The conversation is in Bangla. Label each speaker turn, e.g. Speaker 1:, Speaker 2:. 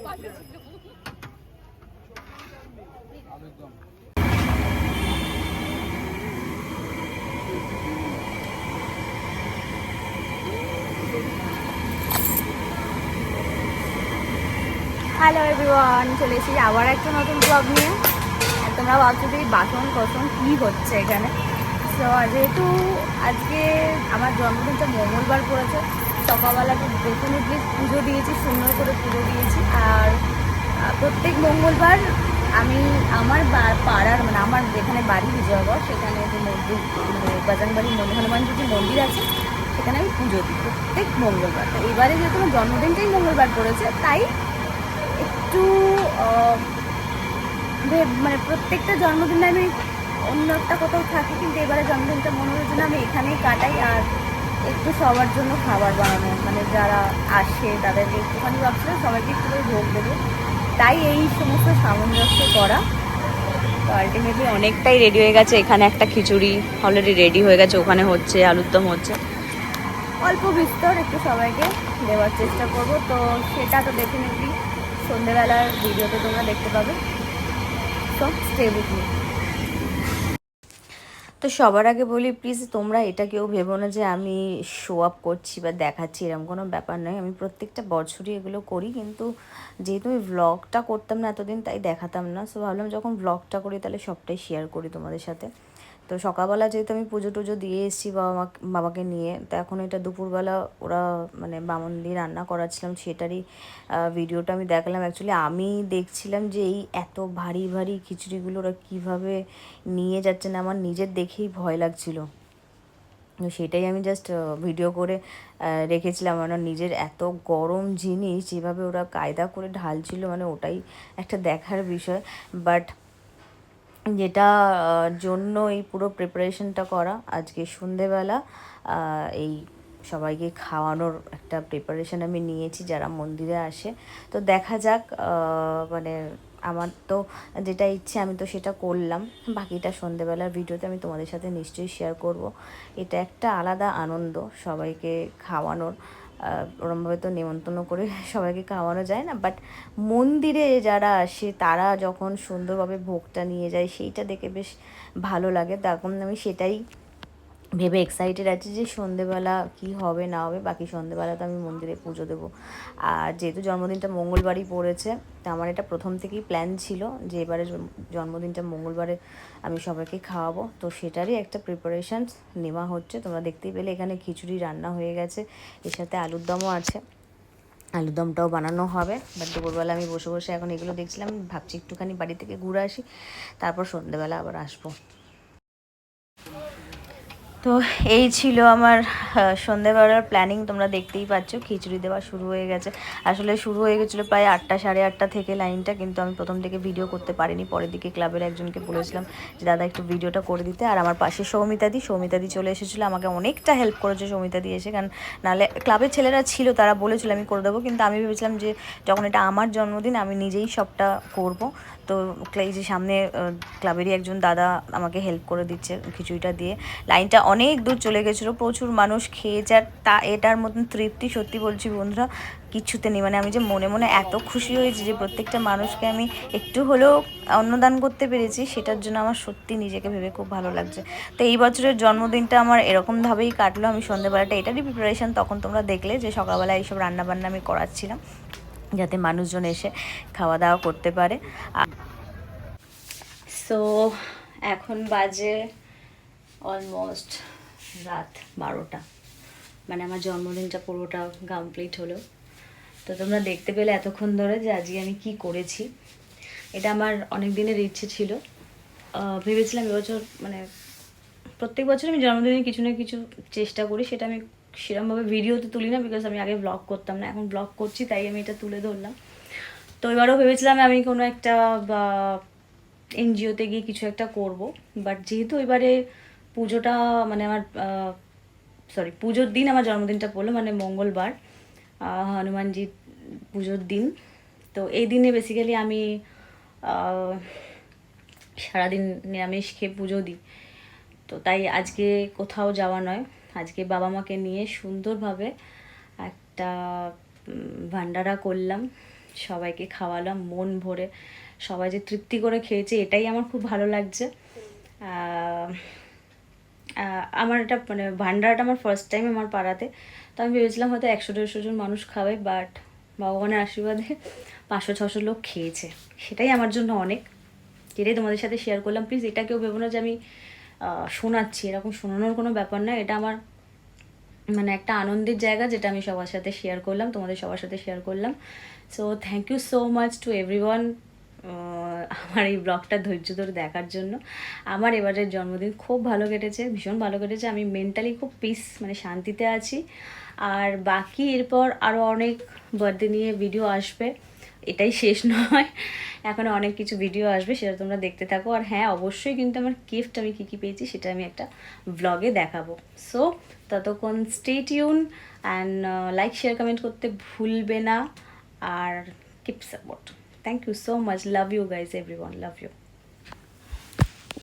Speaker 1: হ্যালো এভরিওয়ান, চলে এসেছি আবার একটা নতুন ব্লগ নিয়ে। তোমরা ভাবছো যে বাসন কোসন কী হচ্ছে এখানে। সো যেহেতু আজকে আমার জন্মদিনটা মঙ্গলবার পড়েছে, সকালবেলাটা ডেফিনেটলি পুজো দিয়েছি, সুন্দর করে পুজো দিয়েছি। আর প্রত্যেক মঙ্গলবার আমি আমার পাড়ার মানে আমার যেখানে বাড়ি বিজয়গড়, সেখানে যে মন্দির বাজানবাড়ির হনুমানজি মন্দির আছে, সেখানে আমি পুজো দিই প্রত্যেক মঙ্গলবার। তো এবারে যেহেতু আমার জন্মদিনটাই মঙ্গলবার পড়েছে, তাই একটু মানে প্রত্যেকটা জন্মদিনে আমি অন্য একটা কোথাও থাকি, কিন্তু এবারে জন্মদিনটা মনে হয়েছে না আমি এখানেই কাটাই। আর একটু সবার জন্য খাবার বানানো, মানে যারা আসে তাদেরকে একটুখানি ভাবছিলাম সবাইকে একটু করে ভোগ দেবো, তাই এই সমস্ত সামঞ্জস্য করা। তো আলটিমেটলি অনেকটাই রেডি হয়ে গেছে। এখানে একটা খিচুড়ি অলরেডি রেডি হয়ে গেছে, ওখানে হচ্ছে আলুর দম হচ্ছে। অল্প বিস্তর একটু সবাইকে দেওয়ার চেষ্টা করব। তো সেটা তো ডেফিনেটলি সন্ধ্যেবেলার ভিডিওতে তোমরা দেখতে পাবে। তো স্টে উইথ মি। তো সবার আগে বলি, প্লিজ তোমরা এটা কেউ ভেবো না যে আমি শো আপ করছি বা দেখাচ্ছি, এরকম কোনো ব্যাপার নয়। আমি প্রত্যেকটা বছরই এগুলো করি, কিন্তু যেহেতু আমি ব্লগটা করতাম না এতদিন, তাই দেখাতাম না। সো ভাবলাম যখন ব্লগটা করি তাহলে সবটাই শেয়ার করি তোমাদের সাথে। তো সকালবেলা যেহেতু আমি পুজো টুজো দিয়ে এসেছি বাবাকে নিয়ে, তো এখন এটা দুপুরবেলা ওরা মানে বামন দিয়ে রান্না করাচ্ছিলাম, সেটারই ভিডিওটা আমি দেখালাম। অ্যাকচুয়ালি আমি দেখছিলাম যে এই এত ভারী ভারী খিচুড়িগুলো ওরা কীভাবে নিয়ে যাচ্ছে, না আমার নিজের দেখেই ভয় লাগছিল। সেটাই আমি জাস্ট ভিডিও করে রেখেছিলাম। মানে নিজের এত গরম জিনিস যেভাবে ওরা কায়দা করে ঢালছিল, মানে ওটাই একটা দেখার বিষয়। বাট যেটা জন্য এই পুরো প্রিপারেশনটা করা, আজকে সন্ধেবেলা এই সবাইকে খাওয়ানোর একটা প্রিপারেশন আমি নিয়েছি যারা মন্দিরে আসে। তো দেখা যাক, মানে আমার তো যেটা ইচ্ছে আমি তো সেটা করলাম। বাকিটা সন্ধেবেলার ভিডিওতে আমি তোমাদের সাথে নিশ্চয়ই শেয়ার করব। এটা একটা আলাদা আনন্দ সবাইকে খাওয়ানোর। ওরমভাবে তো নেমন্তন্ন করে সবাইকে খাওয়ানো যায় না, বাট মন্দিরে যারা আসে তারা যখন সুন্দরভাবে ভোগটা নিয়ে যায়, সেইটা দেখে বেশ ভালো লাগে। তখন আমি সেটাই ভেবে এক্সাইটেড আছি যে সন্ধেবেলা কি হবে না হবে। বাকি সন্ধেবেলা তো আমি মন্দিরে পুজো দেবো। আর যেহেতু জন্মদিনটা মঙ্গলবারই পড়েছে, তা আমার এটা প্রথম থেকেই প্ল্যান ছিল যে এবারে জন্মদিনটা মঙ্গলবারে আমি সবাইকে খাওয়াবো। তো সেটারই একটা প্রিপারেশান নেওয়া হচ্ছে। তোমরা দেখতেই পেলে এখানে খিচুড়ি রান্না হয়ে গেছে, এর সাথে আলুর দমও আছে, আলুর দমটাও বানানো হবে। বাট দুপুরবেলা আমি বসে বসে এখন এগুলো দেখছিলাম, ভাবছি একটুখানি বাড়ি থেকে ঘুরে আসি, তারপর সন্ধ্যেবেলা আবার আসবো। তো এই ছিল আমার সন্ধ্যেবেলার প্ল্যানিং। তোমরা দেখতেই পাচ্ছ খিচুড়ি দেওয়া শুরু হয়ে গেছে। আসলে শুরু হয়ে গেছিলো প্রায় 8টা সাড়ে 8টা থেকে লাইনটা, কিন্তু আমি প্রথম থেকে ভিডিও করতে পারিনি। পরের দিকে ক্লাবের একজনকে বলেছিলাম যে দাদা একটু ভিডিওটা করে দিতে। আর আমার পাশে সৌমিতাদি চলে এসেছিলো, আমাকে অনেকটা হেল্প করেছে সৌমিতাদি এসে। কারণ নাহলে ক্লাবের ছেলেরা ছিল, তারা বলেছিল আমি করে দেবো, কিন্তু আমি ভেবেছিলাম যে যখন এটা আমার জন্মদিন আমি নিজেই সবটা করব। তো এই যে সামনে ক্লাবেরই একজন দাদা আমাকে হেল্প করে দিচ্ছে খিচুড়িটা দিয়ে। লাইনটা অনেক দূর চলে গেছিলো, প্রচুর মানুষ খেয়েছে। আর এটার মতন তৃপ্তি সত্যি বলছি বন্ধুরা কিচ্ছুতে নেই। মানে আমি যে মনে মনে এত খুশি হয়েছি যে প্রত্যেকটা মানুষকে আমি একটু হলেও অন্নদান করতে পেরেছি, সেটার জন্য আমার সত্যি নিজেকে ভেবে খুব ভালো লাগছে। তো এই বছরের জন্মদিনটা আমার এরকমভাবেই কাটলো। আমি সন্ধ্যেবেলাটা এটারই প্রিপারেশান, তখন তোমরা দেখলে যে সকালবেলা এইসব রান্নাবান্না আমি করাচ্ছিলাম যাতে মানুষজন এসে খাওয়া দাওয়া করতে পারে। সো এখন বাজে অলমোস্ট রাত 12টা, মানে আমার জন্মদিনটা পুরোটা কমপ্লিট হলো। তো তোমরা দেখতে পেলে এতক্ষণ ধরে যে আজকে আমি কি করেছি। এটা আমার অনেক দিনের ইচ্ছে ছিল। ভেবেছিলাম এবছর মানে প্রত্যেক বছর আমি জন্মদিনে কিছু না কিছু চেষ্টা করি, সেটা আমি সেরকমভাবে ভিডিওতে তুলি না, বিকজ আমি আগে ব্লগ করতাম না, এখন ব্লগ করছি তাই আমি এটা তুলে ধরলাম। তো এবারও ভেবেছিলাম আমি কোনো একটা বা এনজিওতে গিয়ে কিছু একটা করব। বাট যেহেতু এবারে পুজোটা মানে আমার পুজোর দিন আমার জন্মদিনটা পড়লো, মানে মঙ্গলবার, হনুমানজি পুজোর দিন। তো এই দিনে বেসিক্যালি আমি সারাদিন নিরামিষ খেয়ে পুজো দিই। তো তাই আজকে কোথাও যাওয়া নয়, আজকে বাবা মাকে নিয়ে সুন্দরভাবে একটা ভান্ডারা করলাম সবাইকে খাওয়ালাম মন ভরে, সবাই যে তৃপ্তি করে খেয়েছে এটাই আমার খুব ভালো লাগছে। আমার এটা মানে ভান্ডারাটা আমার ফার্স্ট টাইম আমার পাড়াতে, তো আমি ভেবেছিলাম হয়তো 100-150 জন মানুষ খাবে, বাট ভগবানের আশীর্বাদে 500-600 লোক খেয়েছে, সেটাই আমার জন্য অনেক। যেটাই তোমাদের সাথে শেয়ার করলাম। প্লিজ এটা কেউ ভেবো না যে আমি শোনাচ্ছি, এরকম শোনানোর কোনো ব্যাপার না, এটা আমার মানে একটা আনন্দের জায়গা যেটা আমি সবার সাথে শেয়ার করলাম, তোমাদের সবার সাথে শেয়ার করলাম। So thank you so much to everyone আমার এই ব্লগটা ধৈর্য ধরে দেখার জন্য। আমার এবারের জন্মদিন খুব ভালো কেটেছে, ভীষণ ভালো কেটেছে, আমি মেন্টালি খুব পিস মানে শান্তিতে আছি। আর বাকি এরপর আরও অনেক বার্থডে নিয়ে ভিডিও আসবে, এটাই শেষ নয়, এখনও অনেক কিছু ভিডিও আসবে, সেটা তোমরা দেখতে থাকো। আর হ্যাঁ, অবশ্যই কিন্তু আমার গিফট আমি কী কী পেয়েছি সেটা আমি একটা ব্লগে দেখাবো। সো ততক্ষণ stay tune and like share comment করতে ভুলবে না, আর keep support. Thank you so much, love you guys everyone, love you.